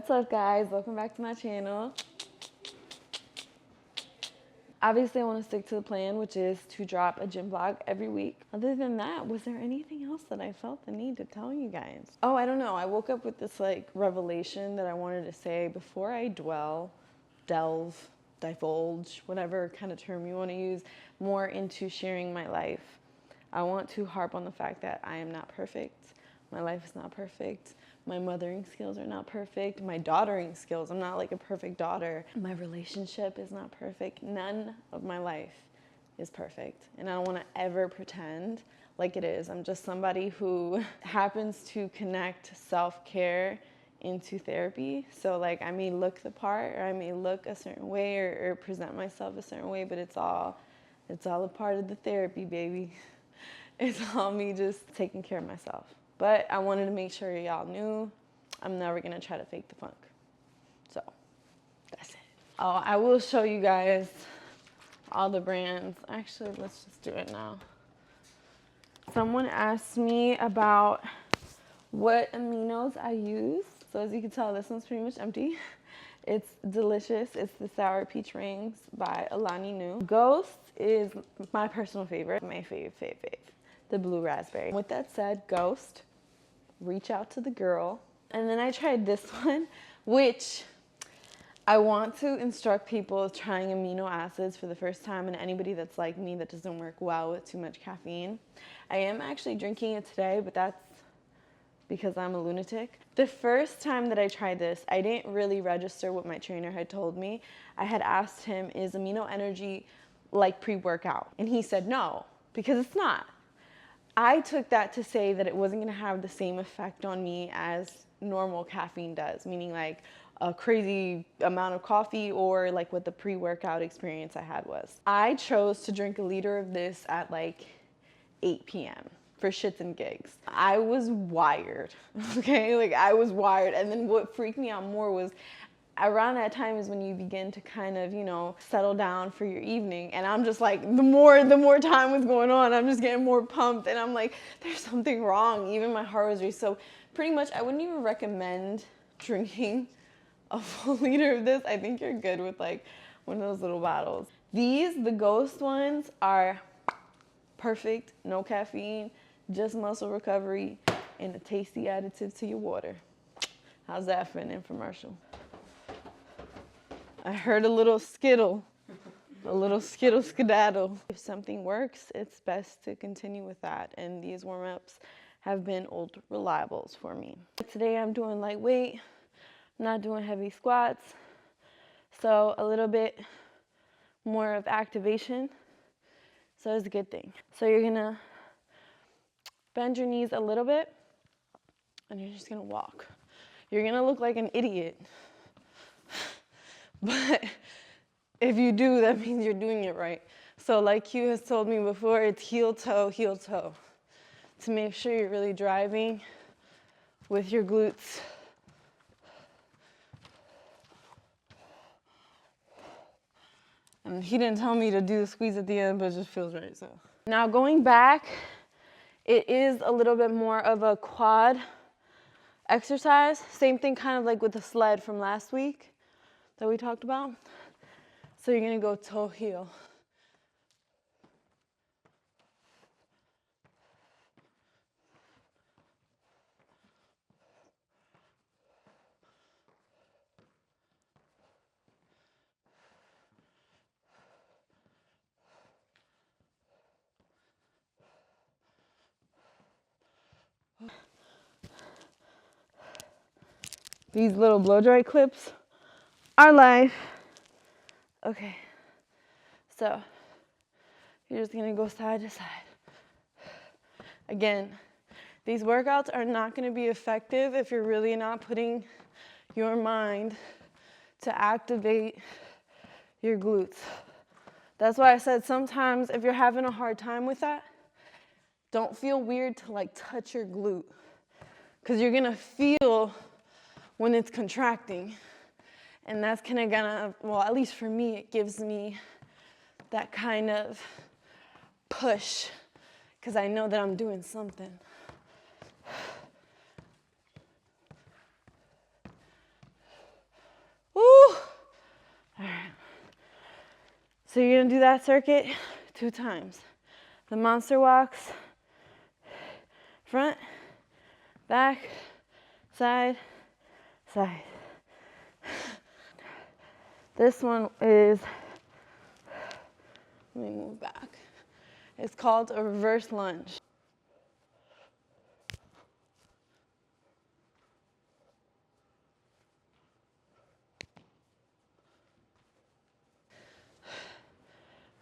What's up, guys? Welcome back to my channel. Obviously, I want to stick to the plan, which is to drop a gym vlog every week. Other than that, was there anything else that I felt the need to tell you guys? Oh, I don't know. I woke up with this revelation that I wanted to say before I delve, divulge, whatever kind of term you want to use, more into sharing my life. I want to harp on the fact that I am not perfect. My life is not perfect. My mothering skills are not perfect. My daughtering skills, I'm not like a perfect daughter. My relationship is not perfect. None of my life is perfect. And I don't want to ever pretend like it is. I'm just somebody who happens to connect self-care into therapy. So I may look the part, or I may look a certain way, or present myself a certain way, but it's all a part of the therapy, baby. It's all me just taking care of myself. But I wanted to make sure y'all knew I'm never going to try to fake the funk. So that's it. Oh, I will show you guys all the brands. Actually, let's just do it now. Someone asked me about what Aminos I use. So as you can tell, this one's pretty much empty. It's delicious. It's the Sour Peach Rings by Alani Nu. Ghost is my personal favorite. My fave. The blue raspberry. With that said, Ghost, reach out to the girl. And then I tried this one, which I want to instruct people trying amino acids for the first time, and anybody that's like me that doesn't work well with too much caffeine. I am actually drinking it today, but that's because I'm a lunatic. The first time that I tried this, I didn't really register what my trainer had told me. I had asked him, is Amino Energy like pre-workout? And he said no, because it's not. I took that to say that it wasn't gonna have the same effect on me as normal caffeine does, meaning like a crazy amount of coffee, or like what the pre-workout experience I had was. I chose to drink a liter of this at 8 p.m. for shits and gigs. I was wired, okay? I was wired. And then what freaked me out more was around that time is when you begin to kind of, settle down for your evening. And I'm just the more time was going on, I'm just getting more pumped. And I'm like, there's something wrong. Even my heart was racing. So pretty much, I wouldn't even recommend drinking a full liter of this. I think you're good with one of those little bottles. The Ghost ones are perfect, no caffeine, just muscle recovery, and a tasty additive to your water. How's that for an infomercial? I heard a little skittle, skedaddle. If something works, it's best to continue with that. And these warm-ups have been old reliables for me. Today I'm doing lightweight, I'm not doing heavy squats. So a little bit more of activation. So it's a good thing. So you're gonna bend your knees a little bit, and you're just gonna walk. You're gonna look like an idiot. But if you do, that means you're doing it right. So like Q has told me before, it's heel toe, to make sure you're really driving with your glutes. And he didn't tell me to do the squeeze at the end, but it just feels right, so. Now going back, it is a little bit more of a quad exercise. Same thing kind of like with the sled from last week that we talked about. So you're gonna go toe heel. These little blow dry clips are life. Okay, so you're just gonna go side to side. Again, these workouts are not gonna be effective if you're really not putting your mind to activate your glutes. That's why I said sometimes if you're having a hard time with that, don't feel weird to touch your glute, because you're gonna feel when it's contracting. And that's kind of gonna, well, at least for me, it gives me that kind of push, because I know that I'm doing something. Woo! All right. So you're gonna do that circuit 2 times. The monster walks, front, back, side, side. This one is, let me move back. It's called a reverse lunge.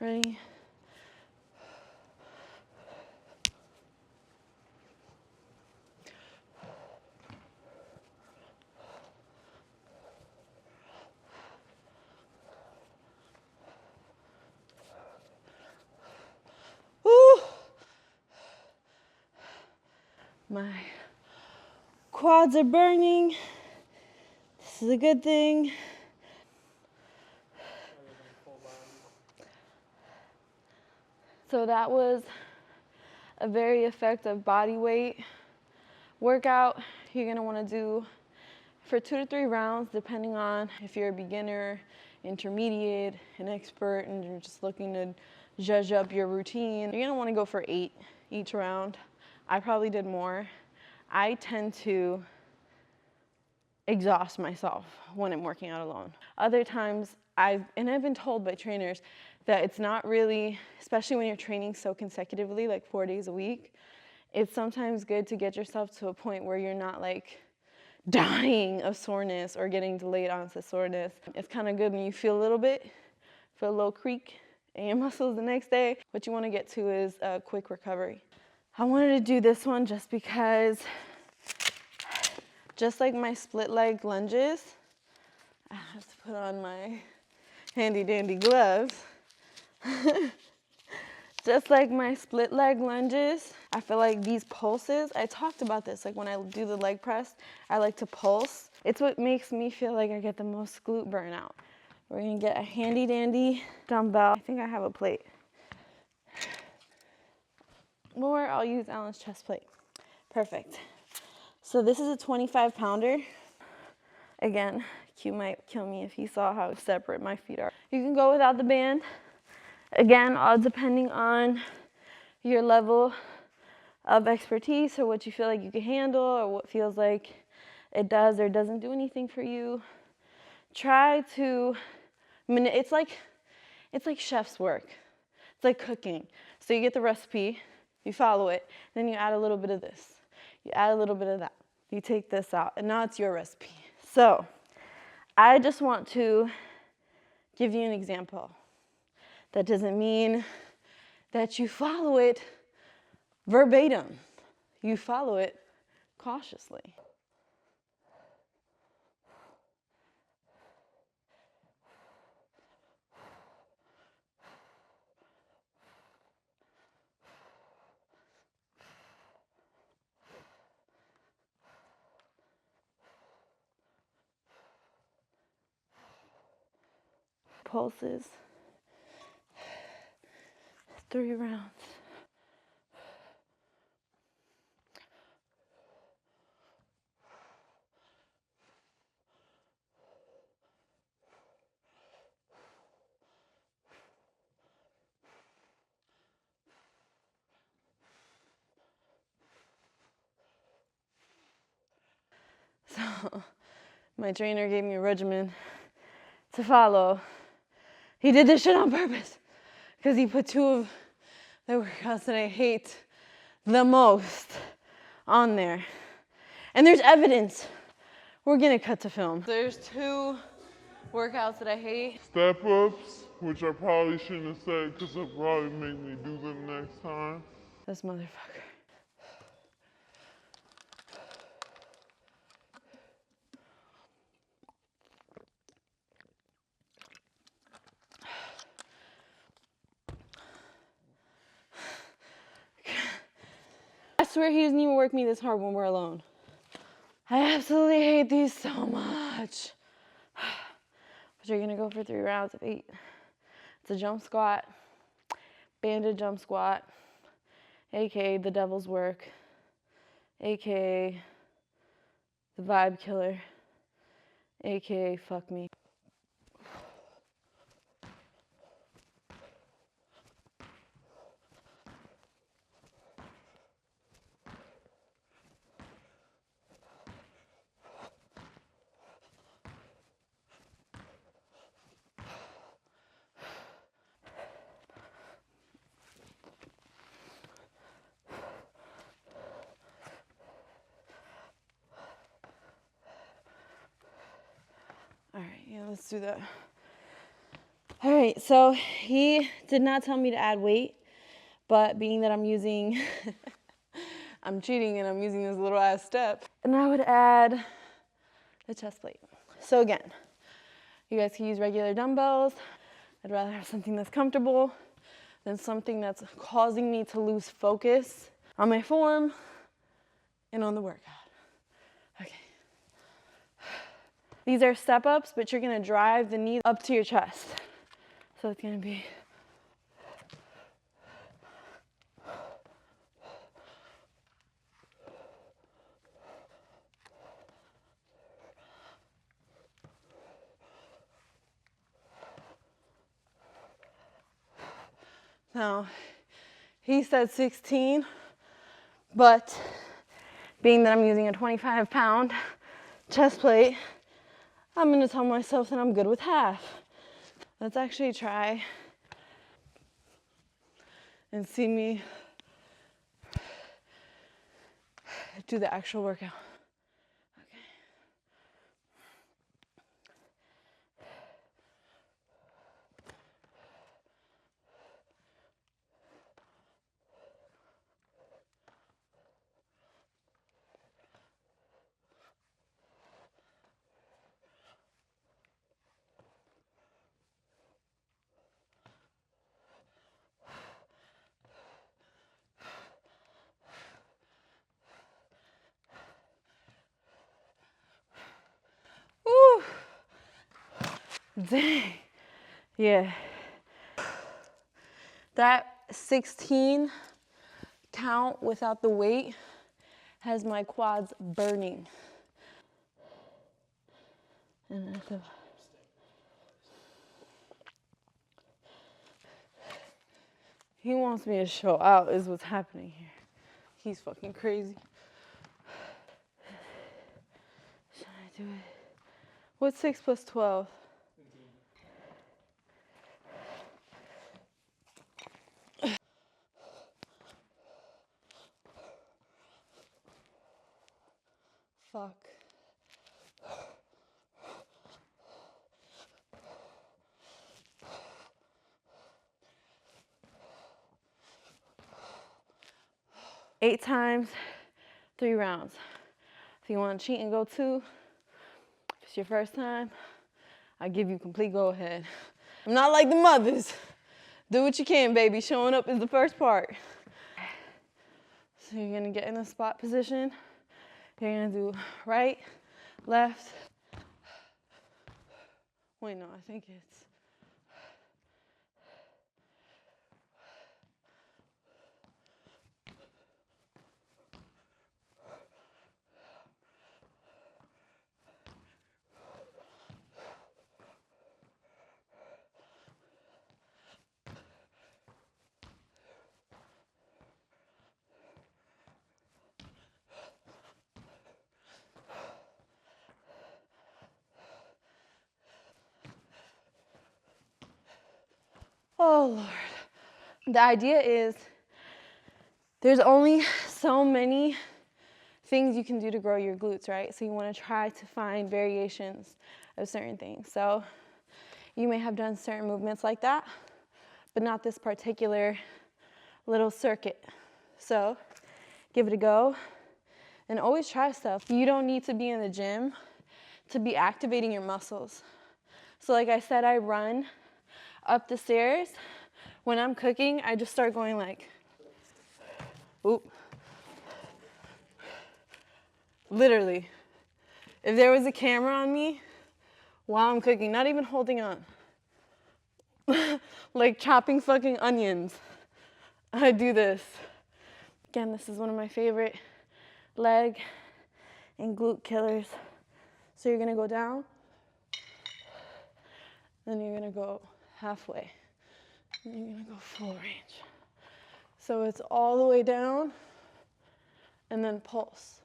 Ready? Woo! My quads are burning. This is a good thing. So that was a very effective body weight workout. You're gonna wanna do for 2 to 3 rounds, depending on if you're a beginner, intermediate, an expert, and you're just looking to zhuzh up your routine. You're gonna wanna go for 8 each round. I probably did more. I tend to exhaust myself when I'm working out alone. Other times, I've been told by trainers that it's not really, especially when you're training so consecutively, like 4 days a week, it's sometimes good to get yourself to a point where you're not like dying of soreness or getting delayed onset soreness. It's kind of good when you feel a little creak in your muscles the next day. What you want to get to is a quick recovery. I wanted to do this one just because, just like my split leg lunges, I have to put on my handy dandy gloves. Just like my split leg lunges, I feel like these pulses, I talked about this, like when I do the leg press, I like to pulse. It's what makes me feel like I get the most glute burnout. We're gonna get a handy dandy dumbbell. I think I have a plate. Or I'll use Alan's chest plate. Perfect. So this is a 25 pounder. Again, Q might kill me if he saw how separate my feet are. You can go without the band. Again, all depending on your level of expertise or what you feel like you can handle or what feels like it does or doesn't do anything for you. Try to, it's like chef's work. It's like cooking. So you get the recipe, you follow it, then you add a little bit of this. You add a little bit of that. You take this out, and now it's your recipe. So I just want to give you an example. That doesn't mean that you follow it verbatim. You follow it cautiously. Pulses. 3 rounds. So my trainer gave me a regimen to follow. He did this shit on purpose because he put 2 of the workouts that I hate the most on there. And there's evidence. We're gonna cut to film. There's 2 workouts that I hate. Step ups, which I probably shouldn't have said because they'll probably make me do them next time. This motherfucker. I swear he doesn't even work me this hard when we're alone. I absolutely hate these so much. But you're gonna go for 3 rounds of 8. It's a jump squat, banded jump squat, aka the devil's work, aka the vibe killer, aka fuck me. let's do that. All right, so he did not tell me to add weight, but being that I'm using, I'm cheating and I'm using this little ass step, and I would add the chest plate. So again, you guys can use regular dumbbells. I'd rather have something that's comfortable than something that's causing me to lose focus on my form and on the workout. Okay. These are step ups, but you're gonna drive the knee up to your chest. So it's gonna be now, he said 16, but being that I'm using a 25-pound chest plate, I'm gonna tell myself that I'm good with half. Let's actually try and see me do the actual workout. Okay. Woo! Dang. Yeah. That 16 count without the weight has my quads burning. And that's a... He wants me to show out is what's happening here. He's fucking crazy. Should I do it? What's 6 plus 12? 15. Fuck. Eight times, 3 rounds. If you want to cheat and go 2, if it's your first time, I give you complete go ahead. I'm not like the mothers. Do what you can, baby. Showing up is the first part. So you're gonna get in a spot position. You're gonna do right, left. Wait, no, I think it's oh Lord. The idea is there's only so many things you can do to grow your glutes, right? So you want to try to find variations of certain things. So you may have done certain movements like that, but not this particular little circuit. So give it a go and always try stuff. You don't need to be in the gym to be activating your muscles. So like I said, I run up the stairs. When I'm cooking, I just start going like, oop. Literally. If there was a camera on me while I'm cooking, not even holding on, like chopping fucking onions, I do this. Again, this is one of my favorite leg and glute killers. So you're gonna go down, then you're gonna go halfway, and you're gonna go full range. So it's all the way down, and then pulse.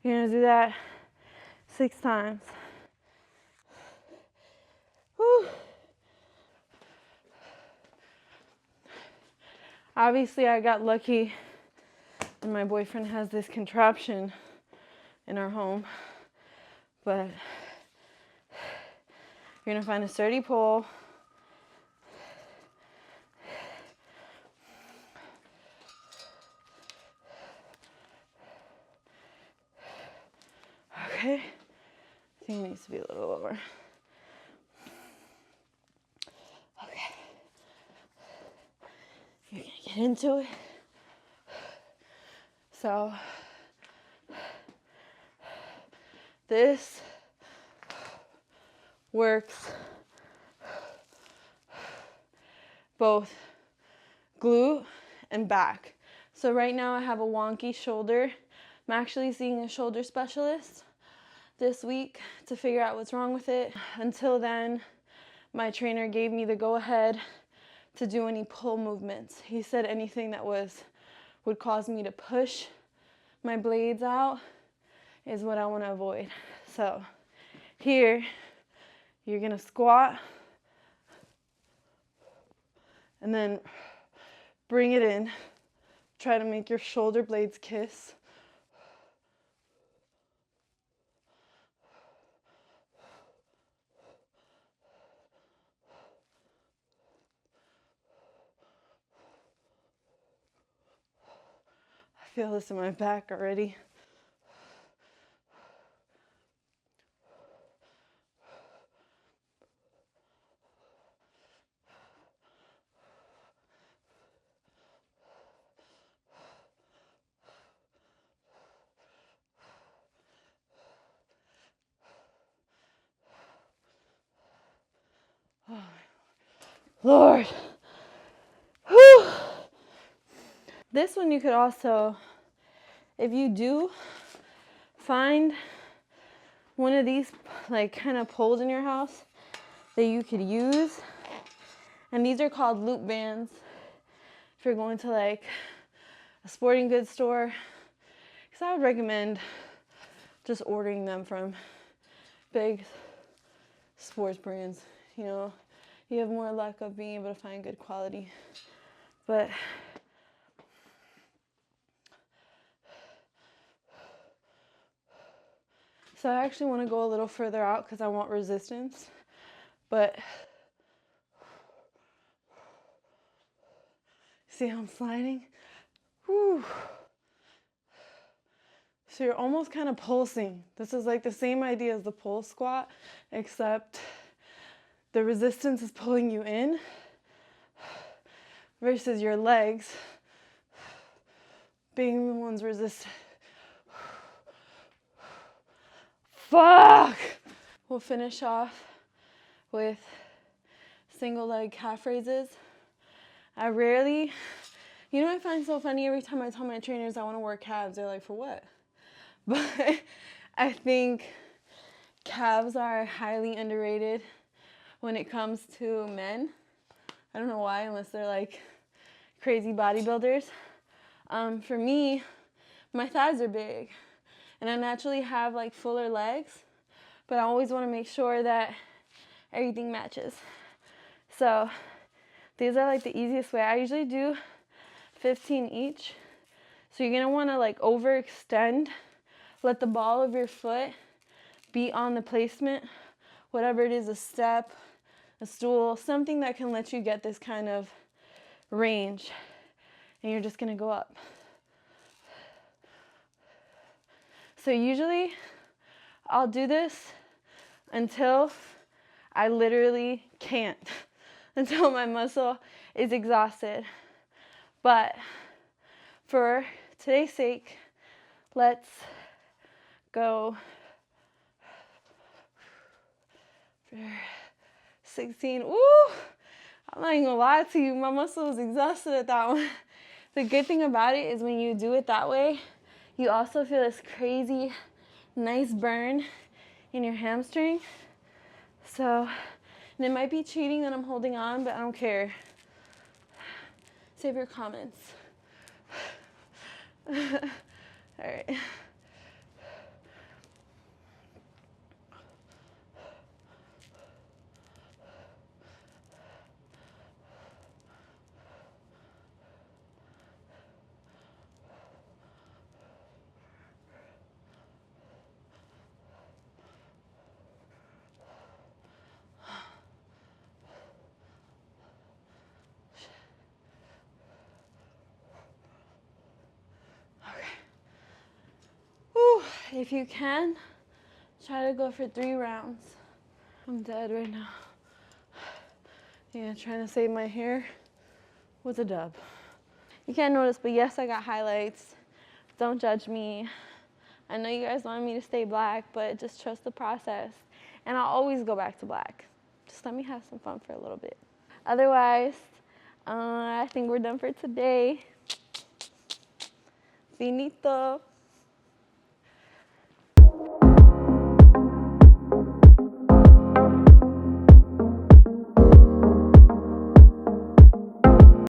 You're gonna do that 6 times. Whew. Obviously, I got lucky and my boyfriend has this contraption in our home, but you're gonna find a sturdy pole. Okay, I think it needs to be a little lower. Okay, you're gonna get into it. So, this works both glute and back. So right now I have a wonky shoulder. I'm actually seeing a shoulder specialist this week to figure out what's wrong with it. Until then, my trainer gave me the go-ahead to do any pull movements. He said anything that would cause me to push my blades out is what I want to avoid. So here, you're gonna squat and then bring it in. Try to make your shoulder blades kiss. I feel this in my back already. Oh, Lord. Whew. This one you could also, if you do find one of these like kind of poles in your house that you could use, and these are called loop bands. If you're going to like a sporting goods store, because I would recommend just ordering them from big sports brands. You know, you have more luck of being able to find good quality. But so I actually want to go a little further out because I want resistance. But see how I'm sliding? Whew. So you're almost kind of pulsing. This is like the same idea as the pole squat, except the resistance is pulling you in versus your legs being the ones resisting. Fuck! We'll finish off with single leg calf raises. I rarely, you know what I find so funny? Every time I tell my trainers I want to work calves, they're like, for what? But I think calves are highly underrated when it comes to men. I don't know why, unless they're like crazy bodybuilders. For me, my thighs are big and I naturally have like fuller legs, but I always want to make sure that everything matches. So these are like the easiest way. I usually do 15 each. So you're gonna want to like overextend, let the ball of your foot be on the placement, whatever it is, a step, a stool, something that can let you get this kind of range. And you're just gonna go up. So usually I'll do this until I literally can't, until my muscle is exhausted. But for today's sake, let's go for 16. Ooh, I'm not even gonna lie to you, my muscle was exhausted at that one. The good thing about it is when you do it that way, you also feel this crazy, nice burn in your hamstring. So, and it might be cheating that I'm holding on, but I don't care. Save your comments. All right. if you can, try to go for 3 rounds. I'm dead right now. Yeah, trying to save my hair was a dub. You can't notice, but yes, I got highlights. Don't judge me. I know you guys want me to stay black, but just trust the process. And I'll always go back to black. Just let me have some fun for a little bit. Otherwise, I think we're done for today. Finito.